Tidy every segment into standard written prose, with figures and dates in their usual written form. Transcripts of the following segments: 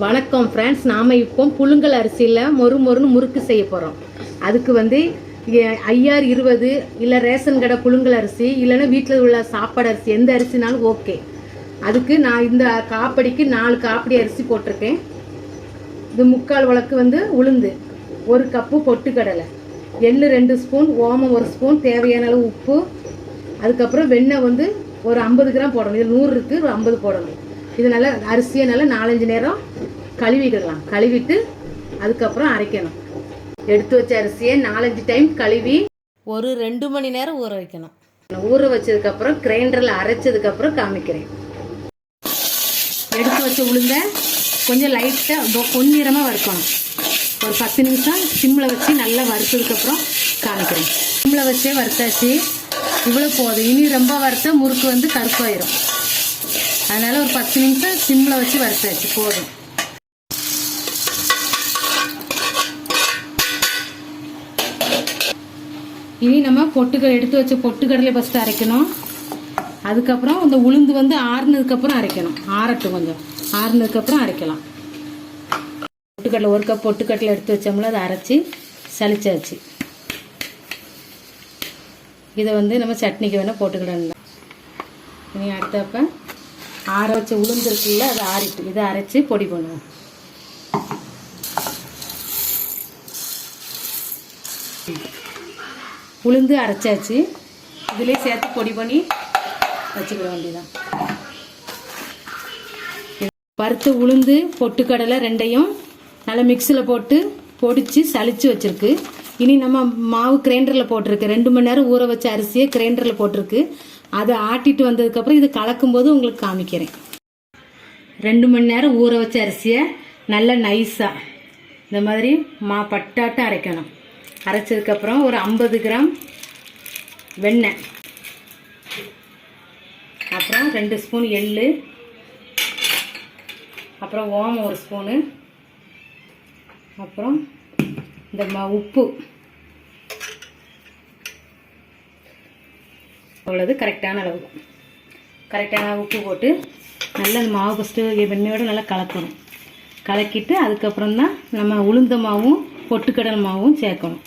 வணக்கம் ஃப்ரெண்ட்ஸ், நாம் இப்போ புழுங்கல் அரிசியில் மொறுன்னு முறுக்கு செய்ய போகிறோம். அதுக்கு வந்து ஐஆர் 20 இல்லை ரேஷன் கடை புழுங்கல் அரிசி இல்லைன்னா வீட்டில் உள்ள சாப்பாடு அரிசி எந்த அரிசினாலும் ஓகே. அதுக்கு நான் இந்த காப்படிக்கு 4 காப்படி அரிசி போட்டிருக்கேன். இது 3/4 வழக்கு வந்து உளுந்து, 1 கப்பு பொட்டுக்கடலை, எள்ளு 2 ஸ்பூன், ஓமம் 1 ஸ்பூன், தேவையான அளவு உப்பு, அதுக்கப்புறம் வெண்ணெய் வந்து ஒரு 50 கிராம் போடணும். இது 100 இருக்குது, ஒரு 50 போடணும். இது நல்லா அரிசியை நல்லா 4-5 நேரம் கழுவிடலாம். கழுவிட்டு அதுக்கப்புறம் அரைக்கணும். எடுத்து வச்ச அரிசியை 4-5 டைம் கழுவி ஒரு 2 மணி நேரம் ஊற வைக்கணும். ஊற வச்சதுக்கப்புறம் கிரைண்டரில் அரைச்சதுக்கப்புறம் காமிக்கிறேன். எடுத்து வச்ச உளுந்த கொஞ்சம் லைட்டாக பொன்னிறமாக வறுக்கணும். ஒரு 10 நிமிஷம் சிம்மில் வச்சு நல்லா வறுத்ததுக்கப்புறம் காமிக்கிறேன். சிம்மில் வச்சே வறுத்தாச்சு, இவ்வளோ போதும். இனி ரொம்ப வறுத்தா முறுக்கு வந்து கருப்பாயிரும். அதனால் ஒரு 10 நிமிஷம் சிம்மில் வச்சு வறுத்தாச்சு, போதும். இனி நம்ம எடுத்து வச்ச பொட்டுக்கடலை ஃபஸ்ட்டு அரைக்கணும். அதுக்கப்புறம் இந்த உளுந்து வந்து ஆறுனதுக்கப்புறம் அரைக்கணும். ஆறட்டும், கொஞ்சம் ஆறுனதுக்கப்புறம் அரைக்கலாம். பொட்டுக்கடலை 1 கப் பொட்டுக்கடலை எடுத்து வச்சோம்ல, அதை அரைச்சி சளிச்சாச்சு. இதை வந்து நம்ம சட்னிக்கு வேணால் போட்டுக்கிடணும். இனி அடுத்தப்ப ஆற வச்ச உளுந்து இருக்குல்ல, அதை ஆறிட்டு இதை அரைச்சி பொடி பண்ணுவோம். உளுந்து அரைச்சாச்சு, இதிலே சேர்த்து பொடி பண்ணி வச்சுக்கிட வேண்டியதான். வறுத்த உளுந்து பொட்டுக்கடலை ரெண்டையும் நல்லா மிக்சியில் போட்டு பொடிச்சு சளிச்சு வச்சுருக்கு. இனி நம்ம மாவு கிரைண்டரில் போட்டிருக்கு. 2 மணி நேரம் ஊற வச்ச அரிசியை கிரைண்டரில் போட்டிருக்கு. அதை ஆட்டிட்டு வந்ததுக்கப்புறம் இது கலக்கும்போது உங்களுக்கு காமிக்கிறேன். 2 மணி நேரம் ஊற வச்ச அரிசியை நல்லா நைஸாக இந்த மாதிரி பட்டாட்ட அரைக்கணும். அரைச்சதுக்கப்புறம் ஒரு 50 கிராம் வெண்ணெய், அப்புறம் 2 ஸ்பூன் எள்ளு, அப்புறம் ஓமம் 1 ஸ்பூனு, அப்புறம் இந்த உப்பு, அவ்வளோது கரெக்டான அளவு. கரெக்டான உப்பு போட்டு நல்லா அந்த மாவு ஃபஸ்ட்டு வெண்ணெயோடு நல்லா கலக்கணும். கலக்கிட்டு அதுக்கப்புறம் தான் நம்ம உளுந்த மாவும் பொட்டுக்கடலை மாவும் சேர்க்கணும்.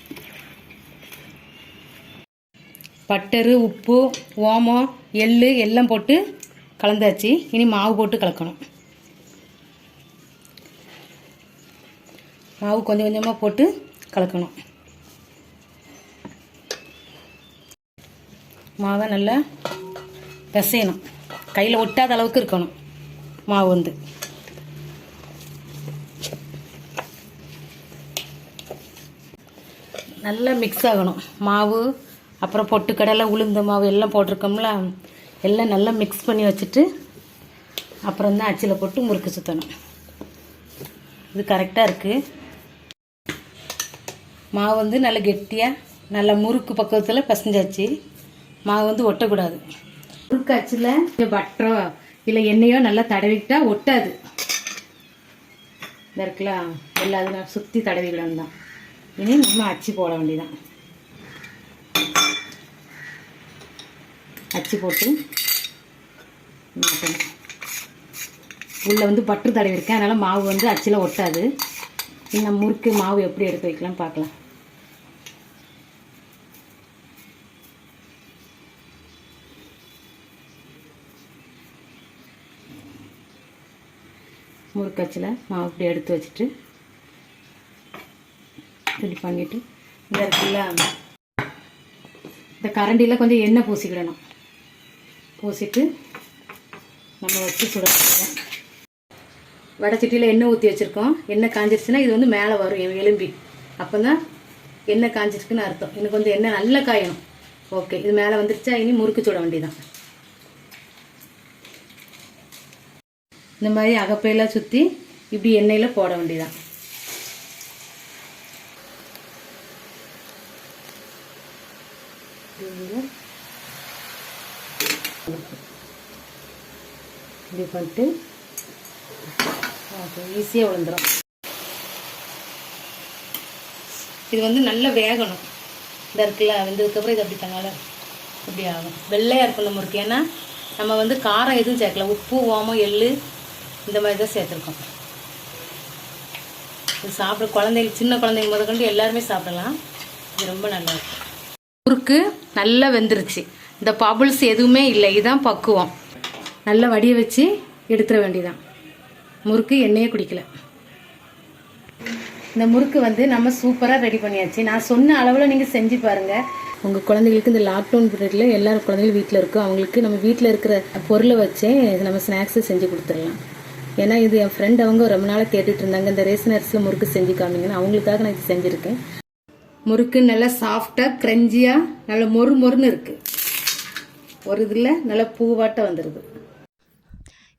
பட்டரு, உப்பு, ஓமம், எள்ளு எல்லாம் போட்டு கலந்தாச்சு. இனி மாவு போட்டு கலக்கணும். மாவு கொஞ்சம் கொஞ்சமாக போட்டு கலக்கணும். மாவை நல்லா பிசையணும். கையில் ஒட்டாத அளவுக்கு இருக்கணும் மாவு வந்து. நல்லா மிக்ஸ் ஆகணும் மாவு. அப்புறம் பொட்டுக்கடலை உளுந்த மாவு எல்லாம் போட்டிருக்கோம்ல, எல்லாம் நல்லா மிக்ஸ் பண்ணி வச்சுட்டு அப்புறம் தான் அச்சில் போட்டு முறுக்கு சுற்றணும். இது கரெக்டாக இருக்குது. மாவு வந்து நல்லா கெட்டியாக நல்லா முறுக்கு பக்கத்தில் பசஞ்சாச்சு. மாவு வந்து ஒட்டக்கூடாது. முறுக்கு அச்சில் பட்டரோ இல்லை எண்ணெயோ நல்லா தடவிக்கிட்டா ஒட்டாது. இந்த இருக்கலாம் எல்லாத்தையும் சுற்றி தடவிக்கிடணும் தான். இனி நம்ம அச்சு போட வேண்டியதான். அச்சு போட்டு மாட்டணும். உள்ளே வந்து பட்டர் தடவி இருக்கேன், அதனால் மாவு வந்து அச்சில் ஒட்டாது. இந்த முறுக்கு மாவு எப்படி எடுத்து வைக்கலாம் பார்க்கலாம். முறுக்கு அச்சில் மாவு இப்படி எடுத்து வச்சுட்டு இப்படி பண்ணிவிட்டு இந்த இருக்குல்ல, இந்த கரண்டியில் கொஞ்சம் எண்ணெய் பூசிக்கிடணும். பூசிட்டு நம்ம வச்சு சுடணும். வடைச்சட்டியில் எண்ணெய் ஊற்றி வச்சுருக்கோம். எண்ணெய் காஞ்சிருச்சுன்னா இது வந்து மேலே வரும் எலும்பி. அப்போ தான் எண்ணெய் காஞ்சிருக்குன்னு அர்த்தம். இன்னும் கொஞ்சம் எண்ணெய் நல்லா காயணும். ஓகே, இது மேலே வந்துருச்சா? இனி முறுக்கு சுட வேண்டியதான். இந்த மாதிரி அகப்பையெல்லாம் சுற்றி இப்படி எண்ணெயில் போட வேண்டியதான். இப்படி பண்ணிட்டு ஈஸியாக விழுந்துடும். இது வந்து நல்லா வேகணும். இந்த இருக்குல்ல, வெந்ததுக்கப்புறம் இது அப்படி தன்னால இப்படி ஆகும். வெள்ளையாக இருக்குல்ல முறுக்கு. ஏன்னா நம்ம வந்து காரம் எதுவும் சேர்க்கல. உப்பு, ஓமம், எள்ளு இந்த மாதிரி தான் சேர்த்துருக்கோம். இது சாப்பிட குழந்தைங்க சின்ன குழந்தைங்க முதற்கொண்டு எல்லாருமே சாப்பிடலாம். இது ரொம்ப நல்லாயிருக்கும். முறுக்கு நல்லா வெந்துருச்சு. இந்த பபுள்ஸ் எதுவுமே இல்லை. இதுதான் பக்குவம். நல்லா வடிய வச்சு எடுத்துட வேண்டியதான். முறுக்கு எண்ணெயே குடிக்கல. இந்த முறுக்கு வந்து நம்ம சூப்பராக ரெடி பண்ணியாச்சு. நான் சொன்ன அளவில் நீங்கள் செஞ்சு பாருங்கள். உங்கள் குழந்தைங்களுக்கு இந்த லாக்டவுன் பீரியடில் எல்லா குழந்தைங்களும் வீட்டில் இருக்கும். அவங்களுக்கு நம்ம வீட்டில் இருக்கிற பொருளை வச்சே நம்ம ஸ்நாக்ஸு செஞ்சு கொடுத்துடலாம். ஏன்னா இது என் ஃப்ரெண்ட் அவங்க ரொம்ப நாளாக கேட்டுட்டு இருந்தாங்க, இந்த ரேஷன் அரிசியில் முறுக்கு செஞ்சு காமிங்கன்னு. அவங்களுக்காக நான் இது செஞ்சுருக்கேன். முறுக்கு நல்லா சாஃப்டாக க்ரன்ச்சியாக நல்லா மொறுன்னு இருக்குது. ஒரு இதில் நல்லா பூவாட்டம் வந்துடுது.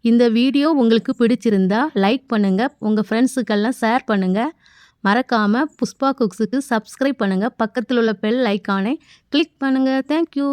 இந்த வீடியோ உங்களுக்கு பிடிச்சிருந்தா லைக் பண்ணுங்கள், உங்கள் ஃப்ரெண்ட்ஸுக்கெல்லாம் ஷேர் பண்ணுங்கள். மறக்காமல் புஷ்பா குக்ஸுக்கு சப்ஸ்கிரைப் பண்ணுங்கள். பக்கத்தில் உள்ள பெல் ஐக்கானை கிளிக் பண்ணுங்கள். தேங்க்யூ.